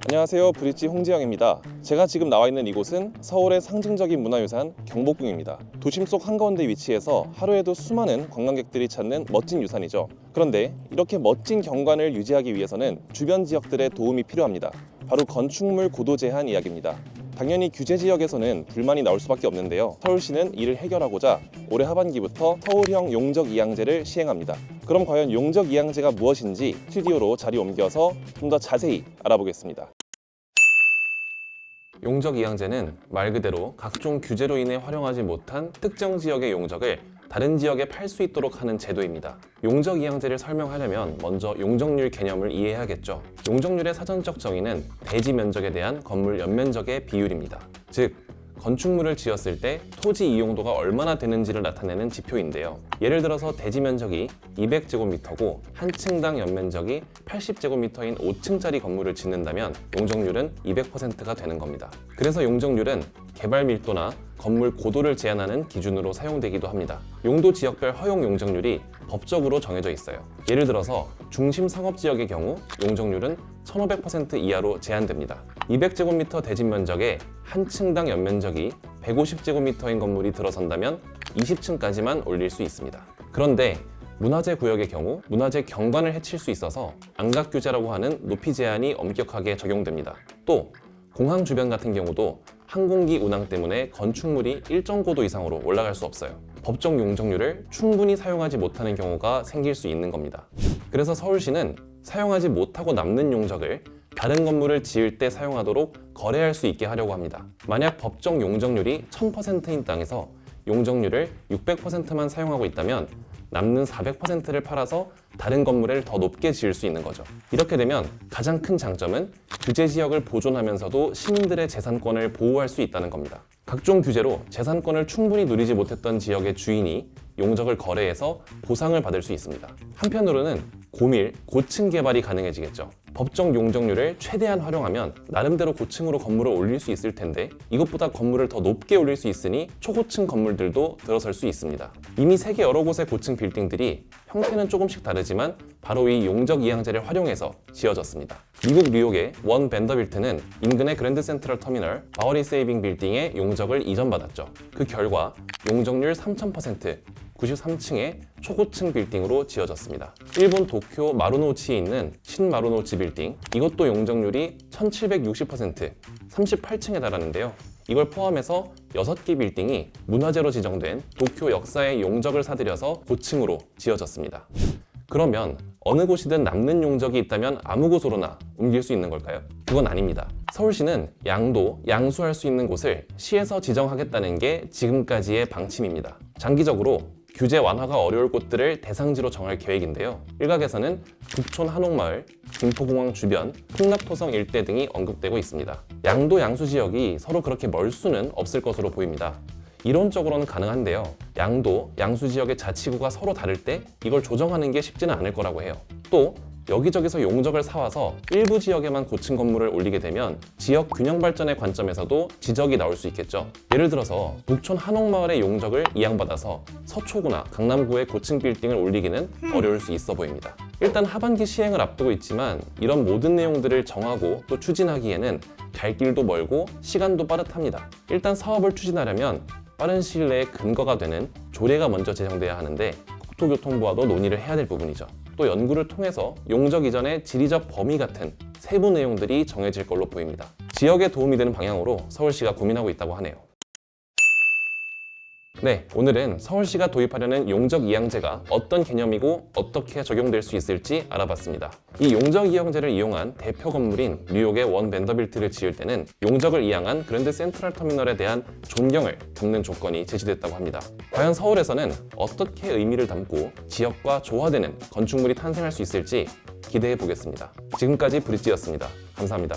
안녕하세요, 브릿지 홍지영입니다. 제가 지금 나와 있는 이곳은 서울의 상징적인 문화유산 경복궁입니다. 도심 속 한가운데 위치해서 하루에도 수많은 관광객들이 찾는 멋진 유산이죠. 그런데 이렇게 멋진 경관을 유지하기 위해서는 주변 지역들의 도움이 필요합니다. 바로 건축물 고도 제한 이야기입니다. 당연히 규제 지역에서는 불만이 나올 수밖에 없는데요. 서울시는 이를 해결하고자 올해 하반기부터 서울형 용적이양제를 시행합니다. 그럼 과연 용적이양제가 무엇인지 스튜디오로 자리 옮겨서 좀 더 자세히 알아보겠습니다. 용적이양제는 말 그대로 각종 규제로 인해 활용하지 못한 특정 지역의 용적을 다른 지역에 팔 수 있도록 하는 제도입니다. 용적이양제를 설명하려면 먼저 용적률 개념을 이해해야겠죠. 용적률의 사전적 정의는 대지 면적에 대한 건물 연면적의 비율입니다. 즉, 건축물을 지었을 때 토지 이용도가 얼마나 되는지를 나타내는 지표인데요. 예를 들어서 대지 면적이 200제곱미터고 한 층당 연면적이 80제곱미터인 5층짜리 건물을 짓는다면 용적률은 200%가 되는 겁니다. 그래서 용적률은 개발 밀도나 건물 고도를 제한하는 기준으로 사용되기도 합니다. 용도 지역별 허용 용적률이 법적으로 정해져 있어요. 예를 들어서 중심 상업지역의 경우 용적률은 1500% 이하로 제한됩니다. 200제곱미터 대지 면적에 한 층당 연면적이 150제곱미터인 건물이 들어선다면 20층까지만 올릴 수 있습니다. 그런데 문화재 구역의 경우 문화재 경관을 해칠 수 있어서 안각규제라고 하는 높이 제한이 엄격하게 적용됩니다. 또 공항 주변 같은 경우도 항공기 운항 때문에 건축물이 일정 고도 이상으로 올라갈 수 없어요. 법정 용적률을 충분히 사용하지 못하는 경우가 생길 수 있는 겁니다. 그래서 서울시는 사용하지 못하고 남는 용적을 다른 건물을 지을 때 사용하도록 거래할 수 있게 하려고 합니다. 만약 법정 용적률이 1000%인 땅에서 용적률을 600%만 사용하고 있다면 남는 400%를 팔아서 다른 건물을 더 높게 지을 수 있는 거죠. 이렇게 되면 가장 큰 장점은 규제 지역을 보존하면서도 시민들의 재산권을 보호할 수 있다는 겁니다. 각종 규제로 재산권을 충분히 누리지 못했던 지역의 주인이 용적을 거래해서 보상을 받을 수 있습니다. 한편으로는 고밀, 고층 개발이 가능해지겠죠. 법정 용적률을 최대한 활용하면 나름대로 고층으로 건물을 올릴 수 있을 텐데 이것보다 건물을 더 높게 올릴 수 있으니 초고층 건물들도 들어설 수 있습니다. 이미 세계 여러 곳의 고층 빌딩들이 형태는 조금씩 다르지만 바로 이 용적이양제를 활용해서 지어졌습니다. 미국 뉴욕의 원 밴더빌트는 인근의 그랜드 센트럴 터미널 바워리 세이빙 빌딩의 용적을 이전받았죠. 그 결과 용적률 3000%, 93층의 초고층 빌딩으로 지어졌습니다. 일본 도쿄 마루노우치에 있는 신마루노우치 빌딩, 이것도 용적률이 1760%, 38층에 달하는데요. 이걸 포함해서 6개 빌딩이 문화재로 지정된 도쿄 역사의 용적을 사들여서 고층으로 지어졌습니다. 그러면 어느 곳이든 남는 용적이 있다면 아무 곳으로나 옮길 수 있는 걸까요? 그건 아닙니다. 서울시는 양수할 수 있는 곳을 시에서 지정하겠다는 게 지금까지의 방침입니다. 장기적으로 규제 완화가 어려울 곳들을 대상지로 정할 계획인데요. 일각에서는 북촌 한옥마을, 김포공항 주변, 풍납토성 일대 등이 언급되고 있습니다. 양수 지역이 서로 그렇게 멀 수는 없을 것으로 보입니다. 이론적으로는 가능한데요. 양수 지역의 자치구가 서로 다를 때 이걸 조정하는 게 쉽지는 않을 거라고 해요. 또 여기저기서 용적을 사와서 일부 지역에만 고층 건물을 올리게 되면 지역 균형 발전의 관점에서도 지적이 나올 수 있겠죠. 예를 들어서 북촌 한옥마을의 용적을 이양받아서 서초구나 강남구의 고층 빌딩을 올리기는 어려울 수 있어 보입니다. 일단 하반기 시행을 앞두고 있지만 이런 모든 내용들을 정하고 또 추진하기에는 갈 길도 멀고 시간도 빠듯합니다. 일단 사업을 추진하려면 빠른 시일 내에 근거가 되는 조례가 먼저 제정돼야 하는데 국토교통부와도 논의를 해야 될 부분이죠. 또 연구를 통해서 용적 이전의 지리적 범위 같은 세부 내용들이 정해질 걸로 보입니다. 지역에 도움이 되는 방향으로 서울시가 고민하고 있다고 하네요. 네, 오늘은 서울시가 도입하려는 용적이양제가 어떤 개념이고 어떻게 적용될 수 있을지 알아봤습니다. 이 용적이양제를 이용한 대표 건물인 뉴욕의 원 밴더빌트를 지을 때는 용적을 이양한 그랜드 센트럴 터미널에 대한 존경을 담는 조건이 제시됐다고 합니다. 과연 서울에서는 어떻게 의미를 담고 지역과 조화되는 건축물이 탄생할 수 있을지 기대해 보겠습니다. 지금까지 브릿지였습니다. 감사합니다.